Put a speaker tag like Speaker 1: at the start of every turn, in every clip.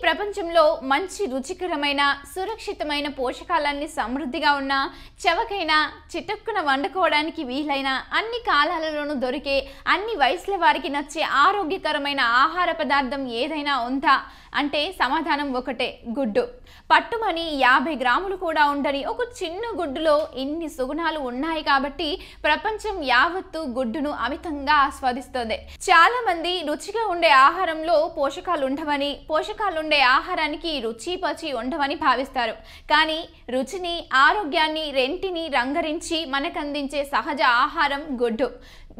Speaker 1: ప్రపంచంలో మంచి రుచికరమైన సురక్షితమైన పోషకాలన్నీ సమృద్ధిగా ఉన్న చవకైన చిటుక్కున వండుకోవడానికి వీలైన అన్ని కాలాలలోనూ దొరికే అన్ని వయసుల వారికి నచ్చే ఆరోగ్యకరమైన ఆహార పదార్థం ఏదైనా ఉందా అంటే సమాధానం ఒకటే, గుడ్డు. పట్టుమని 50 గ్రాములు కూడా ఉండని ఒక చిన్న గుడ్డులో ఇన్ని సుగుణాలు ఉన్నాయి కాబట్టి ప్రపంచం యావత్తు గుడ్డును అమితంగా ఆస్వాదిస్తోంది. చాలా మంది రుచిగా ఉండే ఆహారంలో పోషకాలు ఉండవని, పోషకాలుండే ఆహారానికి రుచి పచి ఉండవని భావిస్తారు. కానీ రుచిని ఆరోగ్యాన్ని రెంటిని రంగరించి మనకందించే సహజ ఆహారం గుడ్డు.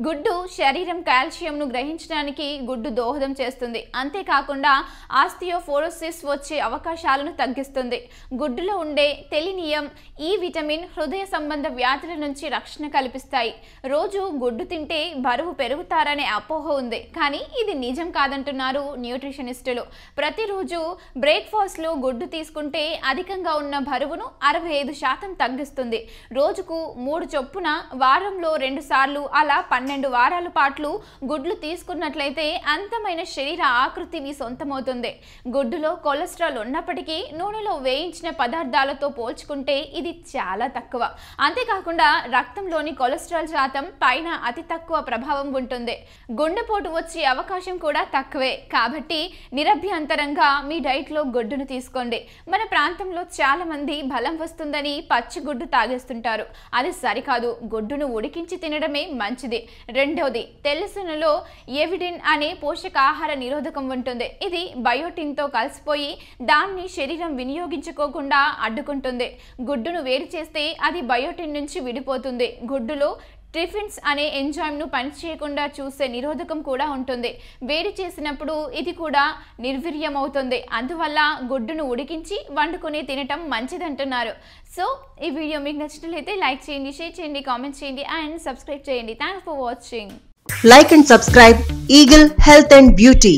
Speaker 1: గుడ్డు శరీరం కాల్షియంను గ్రహించడానికి గుడ్డు దోహదం చేస్తుంది. అంతేకాకుండా ఆస్టియోపోరోసిస్ వచ్చే అవకాశాలను తగ్గిస్తుంది. గుడ్డులో ఉండే సెలీనియం, ఈ విటమిన్ హృదయ సంబంధ వ్యాధుల నుంచి రక్షణ కల్పిస్తాయి. రోజు గుడ్డు తింటే బరువు పెరుగుతారనే అపోహ ఉంది, కానీ ఇది నిజం కాదంటున్నారు న్యూట్రిషనిస్టులు. ప్రతిరోజు బ్రేక్ఫాస్ట్లో గుడ్డు తీసుకుంటే అధికంగా ఉన్న బరువును 65% తగ్గిస్తుంది. రోజుకు 3 చొప్పున వారంలో 2 సార్లు అలా 12 వారాల పాటు గుడ్లు తీసుకున్నట్లయితే అందమైన శరీర ఆకృతి మీ సొంతమవుతుంది. గుడ్డులో కొలెస్ట్రాల్ ఉన్నప్పటికీ నూనెలో వేయించిన పదార్థాలతో పోల్చుకుంటే ఇది చాలా తక్కువ. అంతేకాకుండా రక్తంలోని కొలెస్ట్రాల్ శాతం పైన అతి తక్కువ ప్రభావం ఉంటుంది. గుండెపోటు వచ్చే అవకాశం కూడా తక్కువే. కాబట్టి నిరభ్యంతరంగా మీ డైట్లో గుడ్డును తీసుకోండి. మన ప్రాంతంలో చాలా మంది బలం వస్తుందని పచ్చి గుడ్డు తాగేస్తుంటారు. అది సరికాదు. గుడ్డును ఉడికించి తినడమే మంచిది. రెండవది, తెల్లసొనలో ఎవిడిన్ అనే పోషకాహార నిరోధకం ఉంటుంది. ఇది బయోటిన్తో కలిసిపోయి దాన్ని శరీరం వినియోగించుకోకుండా అడ్డుకుంటుంది. గుడ్డును వేడి చేస్తే అది బయోటిన్ నుంచి విడిపోతుంది. గుడ్డులో ట్రిఫిన్స్ అనే ఎంజైమ్ను పనిచేయకుండా చూసే నిరోధకం కూడా ఉంటుంది. వేడి చేసినప్పుడు ఇది కూడా నిర్వీర్యమవుతుంది. అందువల్ల గుడ్డును ఉడికించి వండుకొని తినటం మంచిదంటున్నారు. సో ఈ వీడియో మీకు నచ్చినట్లయితే లైక్ చేయండి, షేర్ చేయండి, కామెంట్ చేయండి అండ్ సబ్స్క్రైబ్ చేయండి. Thanks for watching.
Speaker 2: Like and subscribe Eagle Health and Beauty.